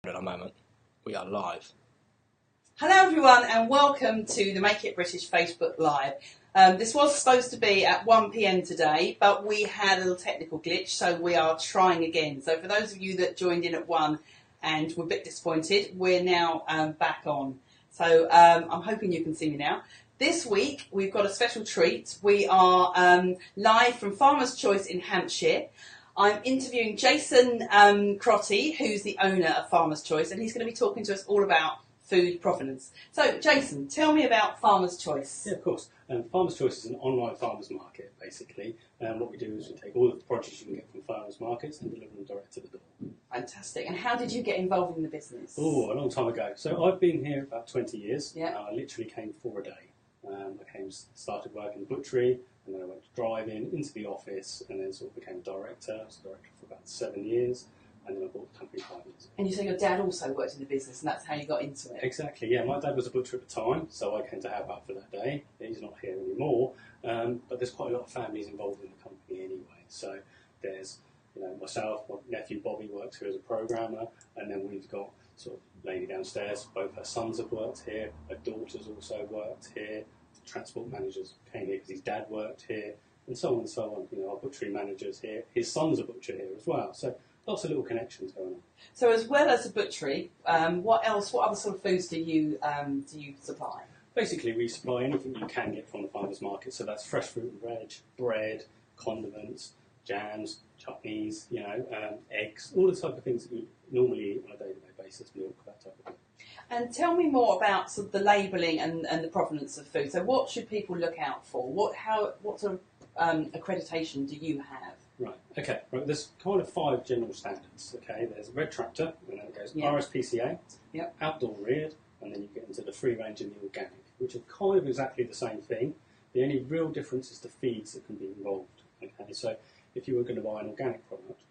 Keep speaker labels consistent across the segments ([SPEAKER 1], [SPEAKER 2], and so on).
[SPEAKER 1] At a moment, we are live.
[SPEAKER 2] Hello everyone and welcome to the Make It British Facebook Live. This was supposed to be at 1 PM today, but we had a little technical glitch, so we are trying again. So for those of you that joined in at 1 and were a bit disappointed, we're now back on. So I'm hoping you can see me now. This week we've got a special treat. We are live from Farmer's Choice in Hampshire. I'm interviewing Jason Crotty, who's the owner of Farmer's Choice, and he's going to be talking to us all about food provenance. So, Jason, tell me about Farmer's Choice.
[SPEAKER 3] Yeah, of course. Farmer's Choice is an online farmers market, basically. What we do is we take all of the produce you can get from farmers markets and deliver them direct to the door.
[SPEAKER 2] Fantastic. And how did you get involved in the business?
[SPEAKER 3] Oh, a long time ago. So I've been here about 20 years.
[SPEAKER 2] Yeah.
[SPEAKER 3] I literally came for a day. Started working in the butchery, and then I went to driving into the office, and then sort of became a director. I was a director for about 7 years, and then I bought the company 5 years ago.
[SPEAKER 2] And you say your dad also worked in the business, and that's how you got into it?
[SPEAKER 3] Exactly, yeah. My dad was a butcher at the time, so I came to help out for that day. He's not here anymore, but there's quite a lot of families involved in the company anyway. So there's, myself, my nephew Bobby works here as a programmer, and then we've got sort of lady downstairs. Both her sons have worked here. Her daughter's also worked here. Transport managers came here because his dad worked here, and so on and so on. Our butchery manager's here. His son's a butcher here as well. So lots of little connections going on.
[SPEAKER 2] So as well as a butchery, what other sort of foods do you supply?
[SPEAKER 3] Basically, we supply anything you can get from the farmers market. So that's fresh fruit and veg, bread, condiments, jams, chutneys, eggs, all the type of things that you normally eat on a day-to-day basis, milk, that type of thing.
[SPEAKER 2] And tell me more about sort of the labelling and the provenance of food. So what should people look out for? What sort of accreditation do you have?
[SPEAKER 3] Right, okay. Right, there's kind of 5 general standards, okay? There's Red Tractor, and then it goes RSPCA, Outdoor Reared, and then you get into the free range and the organic, which are kind of exactly the same thing. The only real difference is the feeds that can be involved, okay? So if you were going to buy an organic product,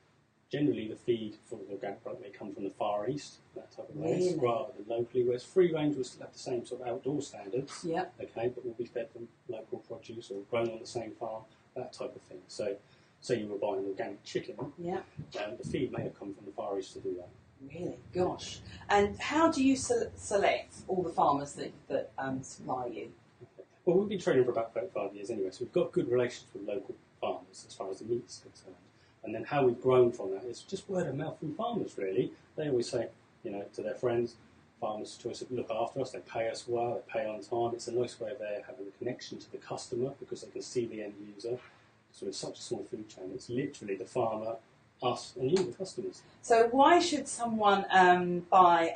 [SPEAKER 3] generally the feed for the organic product may come from the Far East, that type of place, rather than locally, whereas free range will still have the same sort of outdoor standards, okay, but will be fed from local produce or grown on the same farm, that type of thing. So say you were buying organic chicken, the feed may have come from the Far East to do that.
[SPEAKER 2] Really? Gosh. And how do you select all the farmers that supply you?
[SPEAKER 3] Okay. Well, we've been trading for about 35 years anyway, so we've got good relations with local farmers as far as the meat's concerned. And then how we've grown from that is just word of mouth from farmers, really. They always say, to their friends, Farmers Choice look after us, they pay us well, they pay on time. It's a nice way of their having a connection to the customer because they can see the end user. So it's such a small food chain. It's literally the farmer, us, and you, the customers.
[SPEAKER 2] So why should someone buy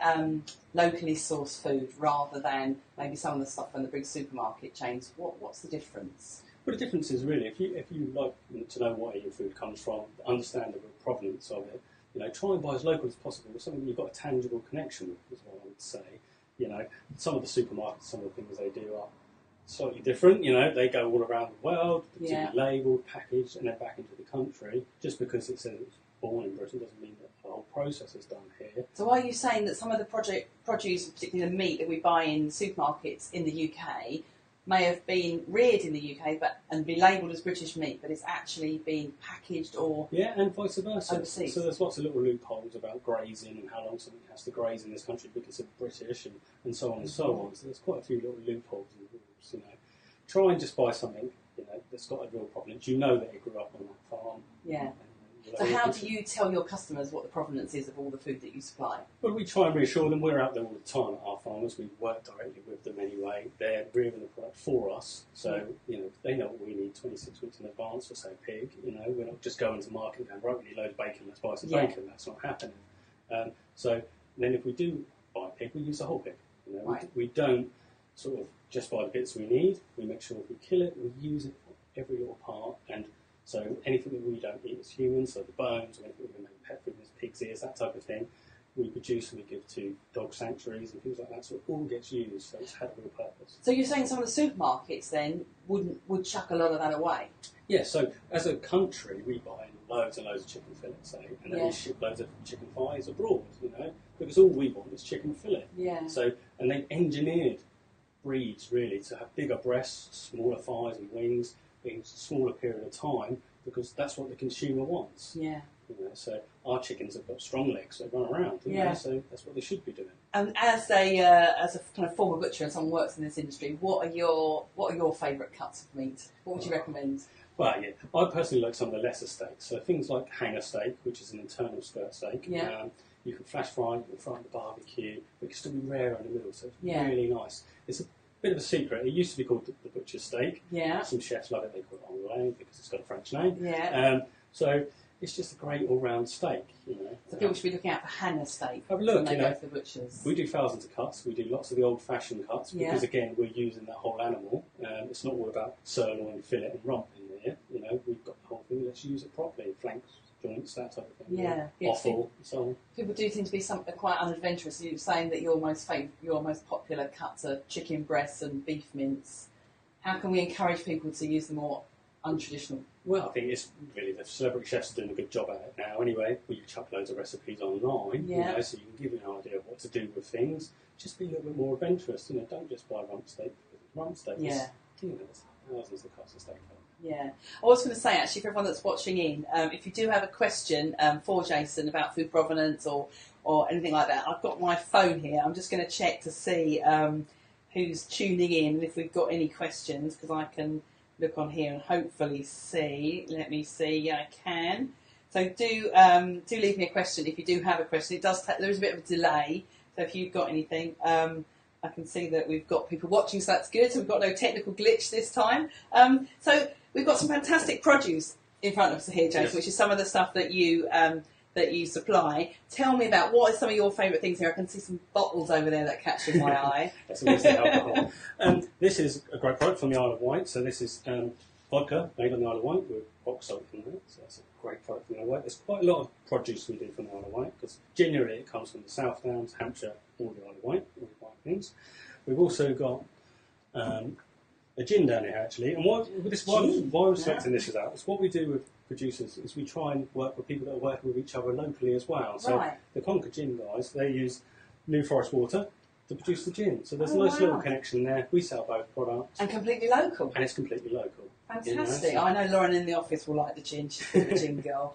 [SPEAKER 2] locally sourced food rather than maybe some of the stuff from the big supermarket chains? What's the difference?
[SPEAKER 3] Well, the difference is really, if you like to know where your food comes from, understand the provenance of it, try and buy as local as possible with something you've got a tangible connection with, is what I would say. Some of the supermarkets, some of the things they do are slightly different. They go all around the world, particularly labelled, packaged, and then back into the country. Just because it says it's born in Britain doesn't mean that the whole process is done here.
[SPEAKER 2] So are you saying that some of the produce, particularly the meat that we buy in supermarkets in the UK, may have been reared in the UK and be labelled as British meat, but it's actually been packaged or
[SPEAKER 3] and vice versa.
[SPEAKER 2] Overseas.
[SPEAKER 3] So there's lots of little loopholes about grazing and how long something has to graze in this country to be considered British and so on and so on. So there's quite a few little loopholes in the rules. Try and just buy something that's got a real provenance. You know that it grew up on that farm.
[SPEAKER 2] Yeah. So how do you tell your customers what the provenance is of all the food that you supply?
[SPEAKER 3] Well, we try and reassure them. We're out there all the time at our farmers. We work directly with them anyway. They're rearing the product for us. So, they know what we need 26 weeks in advance for, say, pig. We're not just going to market and going, right, we need a load of bacon, let's buy some bacon. That's not happening. So then if we do buy pig, we use the whole pig. We don't sort of just buy the bits we need. We make sure if we kill it, we use it for every little part. And so anything that we don't eat as humans, so the bones, or anything we make pet food, as pig's ears, that type of thing, we produce and we give to dog sanctuaries and things like that. So it all gets used, so it's had a real purpose.
[SPEAKER 2] So you're saying some of the supermarkets then would chuck a lot of that away?
[SPEAKER 3] Yeah, so as a country, we buy loads and loads of chicken fillets, say, and then we ship loads of chicken thighs abroad, because all we want is chicken fillet.
[SPEAKER 2] Yeah.
[SPEAKER 3] So, and they've engineered breeds, really, to have bigger breasts, smaller thighs and wings, being a smaller period of time, because that's what the consumer wants.
[SPEAKER 2] Yeah.
[SPEAKER 3] So our chickens have got strong legs, they run around, so that's what they should be doing.
[SPEAKER 2] And as a kind of former butcher and someone who works in this industry, what are your favourite cuts of meat? What would you recommend?
[SPEAKER 3] Well, yeah, I personally like some of the lesser steaks. So things like hanger steak, which is an internal skirt steak.
[SPEAKER 2] Yeah.
[SPEAKER 3] You can flash fry, you can fry in the barbecue, but it can still be rare in the middle, so it's really nice. It's a bit of a secret. It used to be called the butcher's steak.
[SPEAKER 2] Yeah.
[SPEAKER 3] Some chefs love it. They call it anglais because it's got a French name.
[SPEAKER 2] Yeah.
[SPEAKER 3] So it's just a great all-round steak,
[SPEAKER 2] So people should be looking out for hanger steak
[SPEAKER 3] have a look,
[SPEAKER 2] when they go to the butchers.
[SPEAKER 3] We do thousands of cuts. We do lots of the old-fashioned cuts because, again, we're using that whole animal. It's not all about sirloin, fillet and rump in there. We've got the whole thing. Let's use it properly. Flanks, joints, that type of thing.
[SPEAKER 2] Yeah.
[SPEAKER 3] Offal, and so on.
[SPEAKER 2] People do seem to be quite unadventurous. You're saying that your most popular cuts are chicken breasts and beef mince. How can we encourage people to use the more untraditional?
[SPEAKER 3] Well, I think it's really the celebrity chefs are doing a good job at it now. Anyway, we chuck loads of recipes online, so you can give you an idea of what to do with things. Just be a little bit more adventurous. Don't just buy rump steak. Rump steak is there's thousands of cuts of steak.
[SPEAKER 2] Yeah, I was going to say actually for everyone that's watching in, if you do have a question for Jason about food provenance or anything like that, I've got my phone here. I'm just going to check to see who's tuning in and if we've got any questions, because I can look on here and hopefully see. Let me see. Yeah, I can. So do leave me a question if you do have a question. It does there is a bit of a delay, so if you've got anything, I can see that we've got people watching, so that's good. So we've got no technical glitch this time. So we've got some fantastic produce in front of us here, Jason, which is some of the stuff that you supply. Tell me about what are some of your favourite things here. I can see some bottles over there that catch my eye.
[SPEAKER 3] That's obviously alcohol. This is a great product from the Isle of Wight. So this is vodka made on the Isle of Wight with rock salt in there. So that's a great product from the Isle of Wight. There's quite a lot of produce we do from the Isle of Wight because generally it comes from the South Downs, Hampshire, or the Isle of Wight, all the white things. We've also got a gin down here actually, and why I'm selecting this out is what we do with producers is we try and work with people that are working with each other locally as well. So the Conquer Gin guys, they use New Forest water to produce the gin. So there's a nice little connection there. We sell both products.
[SPEAKER 2] And completely local.
[SPEAKER 3] And it's completely local.
[SPEAKER 2] Fantastic. I know Lauren in the office will like the gin. She's a gin girl.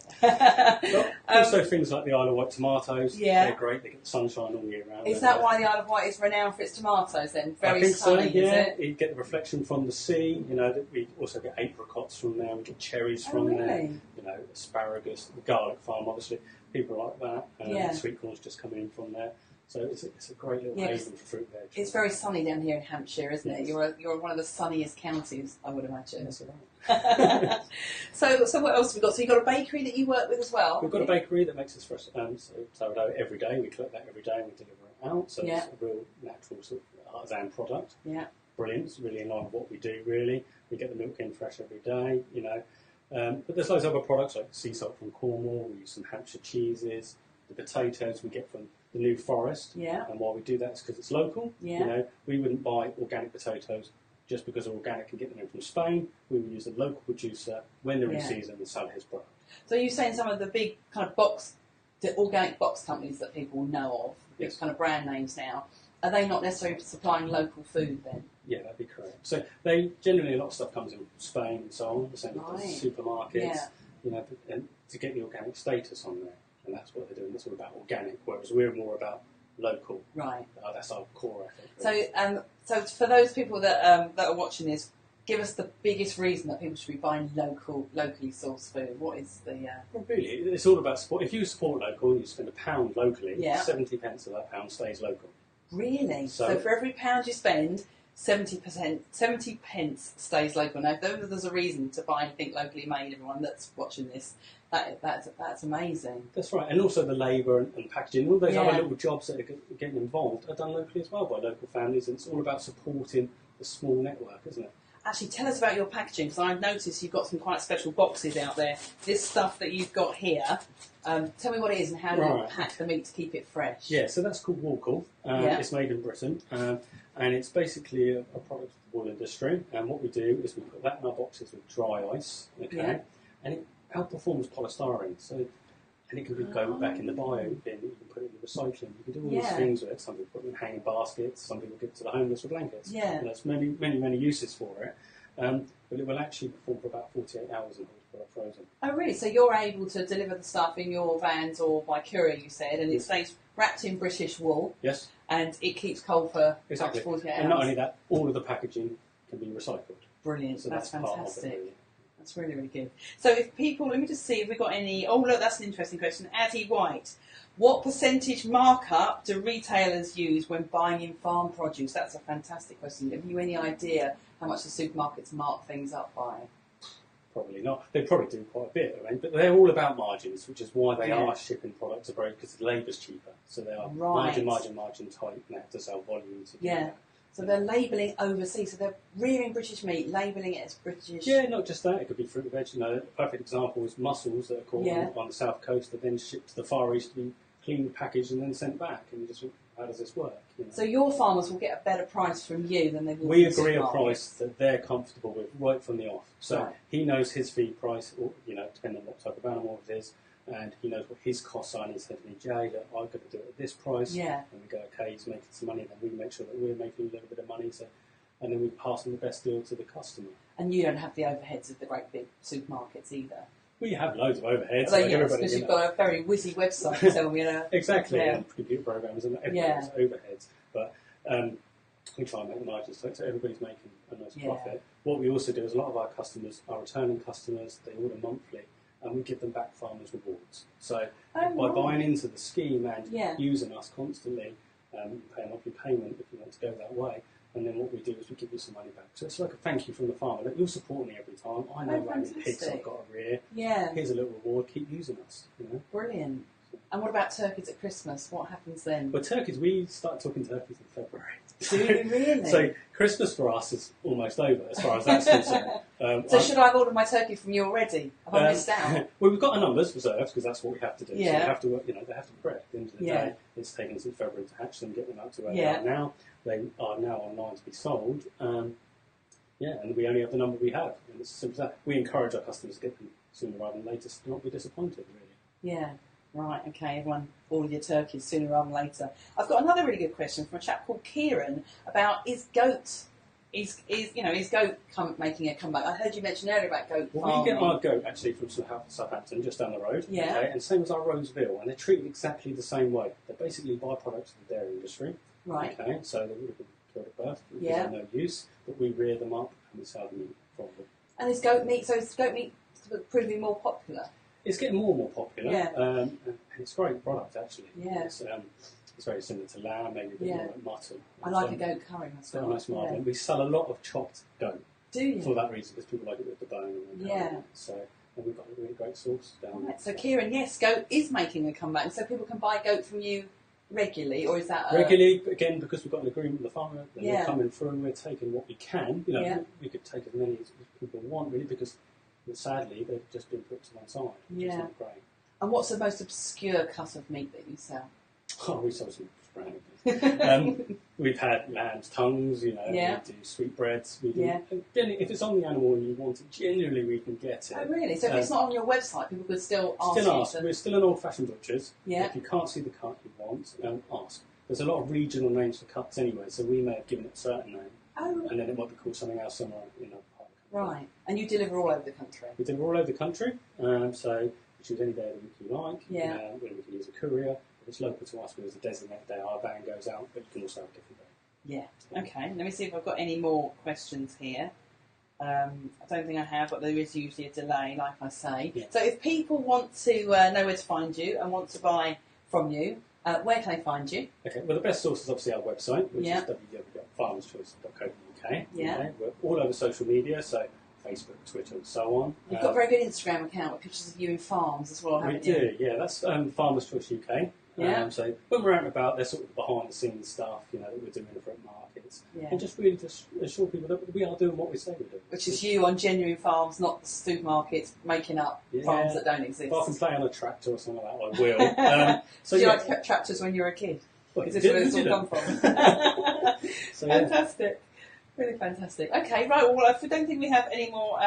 [SPEAKER 3] Also things like the Isle of Wight tomatoes.
[SPEAKER 2] Yeah.
[SPEAKER 3] They're great. They get the sunshine all year round.
[SPEAKER 2] Is that why the Isle of Wight is renowned for its tomatoes then? Very
[SPEAKER 3] I think
[SPEAKER 2] sunny,
[SPEAKER 3] so, yeah.
[SPEAKER 2] Is it?
[SPEAKER 3] You get the reflection from the sea. We also get apricots from there. We get cherries from there. Asparagus, the garlic farm, obviously. People like that. Sweet corn's just coming in from there. So it's a great little haven for fruit veg.
[SPEAKER 2] It's very sunny down here in Hampshire, isn't it? You're one of the sunniest counties, I would imagine.
[SPEAKER 3] That's right.
[SPEAKER 2] So what else have we got? So you've got a bakery that you work with as well?
[SPEAKER 3] We've got a bakery that makes us fresh sourdough every day. We collect that every day and we deliver it out. So it's a real natural sort of artisan product. Yeah. Brilliant. It's really in line with what we do, really. We get the milk in fresh every day, But there's loads of other products like sea salt from Cornwall. We use some Hampshire cheeses. The potatoes we get from the New Forest. Yeah. And why we do that is because it's local. Yeah. We wouldn't buy organic potatoes just because they're organic and get them in from Spain. We would use a local producer when they're in season and sell his product.
[SPEAKER 2] So you're saying some of the big kind of the organic box companies that people know of, big kind of brand names now, are they not necessarily supplying local food then?
[SPEAKER 3] Yeah, that'd be correct. So they generally a lot of stuff comes in from Spain and so on, the same as supermarkets, and to get the organic status on there. And that's what they're doing. It's all about organic, whereas we're more about local. Right. That's our core ethic. Really.
[SPEAKER 2] So for those people that are watching this, give us the biggest reason that people should be buying locally sourced food. What is the?
[SPEAKER 3] Well, really, it's all about support. If you support local and you spend £1 locally, 70 pence of that pound stays local.
[SPEAKER 2] Really? So for every £1 you spend, 70 pence stays local. Now, if there's a reason to buy anything locally made, everyone that's watching this, that's amazing.
[SPEAKER 3] That's right, and also the labour and packaging, all those other little jobs that are getting involved are done locally as well by local families, and it's all about supporting the small network, isn't it?
[SPEAKER 2] Actually, tell us about your packaging, because I've noticed you've got some quite special boxes out there. This stuff that you've got here, tell me what it is and how you pack the meat to keep it fresh.
[SPEAKER 3] Yeah, so that's called Walkle. It's made in Britain, and it's basically a product of the wool industry. And what we do is we put that in our boxes with dry ice, and it outperforms polystyrene. So, and it can go back in the bio bin. You can put it in the recycling. You can do all these things with it. Some people put it in hanging baskets. Some people give it to the homeless for blankets. Yeah, and there's many uses for it. But it will actually perform for about 48 hours in product frozen.
[SPEAKER 2] Oh, really? So you're able to deliver the stuff in your vans or by courier, you said, and it stays wrapped in British wool.
[SPEAKER 3] Yes.
[SPEAKER 2] And it keeps cold for
[SPEAKER 3] Exactly.
[SPEAKER 2] up to 48 hours.
[SPEAKER 3] And not only that, all of the packaging can be recycled.
[SPEAKER 2] Brilliant.
[SPEAKER 3] So
[SPEAKER 2] that's
[SPEAKER 3] part of it,
[SPEAKER 2] fantastic.
[SPEAKER 3] really.
[SPEAKER 2] That's really, really good. So if people, let me just see if we've got any, oh look, that's an interesting question. Addy White, what percentage markup do retailers use when buying in farm produce? That's a fantastic question. Have you any idea how much the supermarkets mark things up by?
[SPEAKER 3] Probably not. They probably do quite a bit, right? But they're all about margins, which is why they are shipping products abroad, because the labour's cheaper. So they are margin tight, and they have to sell volume to do that.
[SPEAKER 2] So they're labelling overseas. So they're rearing British meat, labelling it as British.
[SPEAKER 3] Yeah, not just that. It could be fruit and veg. You know, a perfect example is mussels that are caught on the south coast that then shipped to the Far East to be cleaned, packaged, and then sent back. And you just think, how does this work? You know?
[SPEAKER 2] So your farmers will get a better price from you than they will.
[SPEAKER 3] We agree a price that they're comfortable with right from the off. So he knows his feed price, or, you know, depending on what type of animal it is, and he knows what his costs are. And he said to me, Jay, look, I'm going to do it at this price.
[SPEAKER 2] Yeah. And
[SPEAKER 3] we go, okay, he's making some money. Then we make sure that we're making a little bit of money. So, and then we pass on the best deal to the customer.
[SPEAKER 2] And you don't have the overheads of the great big supermarkets either.
[SPEAKER 3] We have loads of overheads.
[SPEAKER 2] So yes, because you've got a very whizzy website, so we
[SPEAKER 3] exactly, and computer programs and everything's overheads. But we try and make margins so everybody's making a nice profit. What we also do is a lot of our customers are returning customers. They order monthly, and we give them back farmers' rewards. So by buying into the scheme and using us constantly, you pay a monthly payment if you want to go that way. And then what we do is we give you some money back. So it's like a thank you from the farmer. Like, you'll support me every time. I know how many pigs I've got to rear.
[SPEAKER 2] Yeah.
[SPEAKER 3] Here's a little reward. Keep using us. You know?
[SPEAKER 2] Brilliant. And what about turkeys at Christmas? What happens then?
[SPEAKER 3] Well, turkeys, we start talking turkeys in February.
[SPEAKER 2] Do you really?
[SPEAKER 3] So Christmas for us is almost over as far as that's concerned.
[SPEAKER 2] So should I have ordered my turkey from you already? Have I missed out?
[SPEAKER 3] Well, we've got our numbers reserved because that's what we have to do.
[SPEAKER 2] Yeah.
[SPEAKER 3] So they have to work, you know, they have to bred. At the end of the day, it's taken since February to hatch them, get them out to where they are now. They are now online to be sold. And we only have the number we have. And it's as simple as that. We encourage our customers to get them sooner rather than later, to not be disappointed, really.
[SPEAKER 2] Yeah. Right, okay, everyone, order your turkeys sooner rather than later. I've got another really good question from a chap called Kieran about is goat making a comeback? I heard you mention earlier about goat farming.
[SPEAKER 3] We get our goat actually from Southampton, just down the road.
[SPEAKER 2] Yeah.
[SPEAKER 3] Okay, and same as our Roseville, and they're treated exactly the same way. They're basically byproducts of the dairy industry.
[SPEAKER 2] Right.
[SPEAKER 3] Okay, so they would have been killed at birth because they're no use, but we rear them up and we sell them meat from them.
[SPEAKER 2] And is goat meat proving more popular?
[SPEAKER 3] It's getting more and more popular.
[SPEAKER 2] Yeah.
[SPEAKER 3] And it's a great product actually.
[SPEAKER 2] Yeah.
[SPEAKER 3] It's very similar to lamb, maybe a bit more like mutton.
[SPEAKER 2] I like a goat curry myself.
[SPEAKER 3] Nice margin. We sell a lot of chopped goat.
[SPEAKER 2] Do you?
[SPEAKER 3] For that reason, because people like it with the bone. And and we've got a really great sauce down there.
[SPEAKER 2] So Kieran, yes, goat is making a comeback, and so people can buy goat from you regularly, or is that
[SPEAKER 3] regularly? Again, because we've got an agreement with the farmer, they're coming through, and we're taking what we can. You know, we could take as many as people want, really, because sadly they've just been put to one side. Which is not great.
[SPEAKER 2] And what's the most obscure cut of meat that you sell?
[SPEAKER 3] Oh, we sell some brownies. We've had lamb's tongues, you know, we do sweetbreads. We do, if it's on the animal and you want it, generally we can get it.
[SPEAKER 2] Oh, really? So if it's not on your website, people could still ask?
[SPEAKER 3] We're still an old-fashioned butchers.
[SPEAKER 2] Yeah.
[SPEAKER 3] If you can't see the cut you want, ask. There's a lot of regional names for cuts anyway, so we may have given it a certain name.
[SPEAKER 2] Oh.
[SPEAKER 3] And then it might be called something else somewhere, part of the country.
[SPEAKER 2] Right. And you deliver all over the country?
[SPEAKER 3] We deliver all over the country, so you choose any day of the week you like.
[SPEAKER 2] Yeah.
[SPEAKER 3] We can use a courier. If it's local to us, there's a designated day our van goes out, but you can also have a different day.
[SPEAKER 2] Yeah. Okay. Let me see if I've got any more questions here. I don't think I have, but there is usually a delay, like I say. Yeah. So if people want to know where to find you and want to buy from you, where can they find you?
[SPEAKER 3] Okay. Well, the best source is obviously our website, which is www.farmerschoice.co.uk.
[SPEAKER 2] Yeah.
[SPEAKER 3] Okay? We're all over social media, so Facebook, Twitter, and so on.
[SPEAKER 2] You've got a very good Instagram account with pictures of you in farms as well, haven't you?
[SPEAKER 3] We do, yeah. That's Farmers Choice UK.
[SPEAKER 2] Yeah.
[SPEAKER 3] So when we're out and about, they're sort of behind the scenes stuff, you know, that we're doing for markets, and just really to assure people that we are doing what we say we're doing.
[SPEAKER 2] Which is you on genuine farms, not the supermarkets making up farms that don't exist.
[SPEAKER 3] If I can play on a tractor or something like that, I will.
[SPEAKER 2] Did you like tractors when you were a kid?
[SPEAKER 3] Well,
[SPEAKER 2] is this where this all come from? Fantastic. Really fantastic. Okay, right, well, I don't think we have any more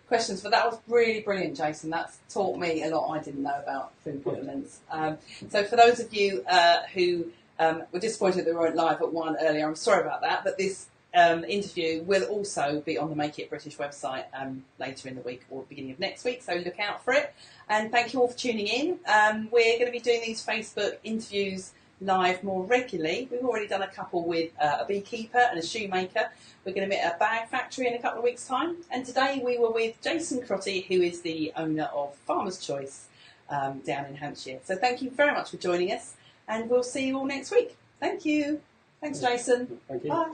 [SPEAKER 2] questions, but that was really brilliant, Jason. That's taught me a lot I didn't know about food provenance. So for those of you who were disappointed that we weren't live at 1 earlier, I'm sorry about that, but this interview will also be on the Make It British website later in the week or beginning of next week, so look out for it. And thank you all for tuning in. We're going to be doing these Facebook interviews live more regularly. We've already done a couple with a beekeeper and a shoemaker. We're going to be at a bag factory in a couple of weeks' time. And today we were with Jason Crotty, who is the owner of Farmer's Choice down in Hampshire. So thank you very much for joining us, and we'll see you all next week. Thank you. Thanks, Jason.
[SPEAKER 3] Thank you.
[SPEAKER 2] Bye.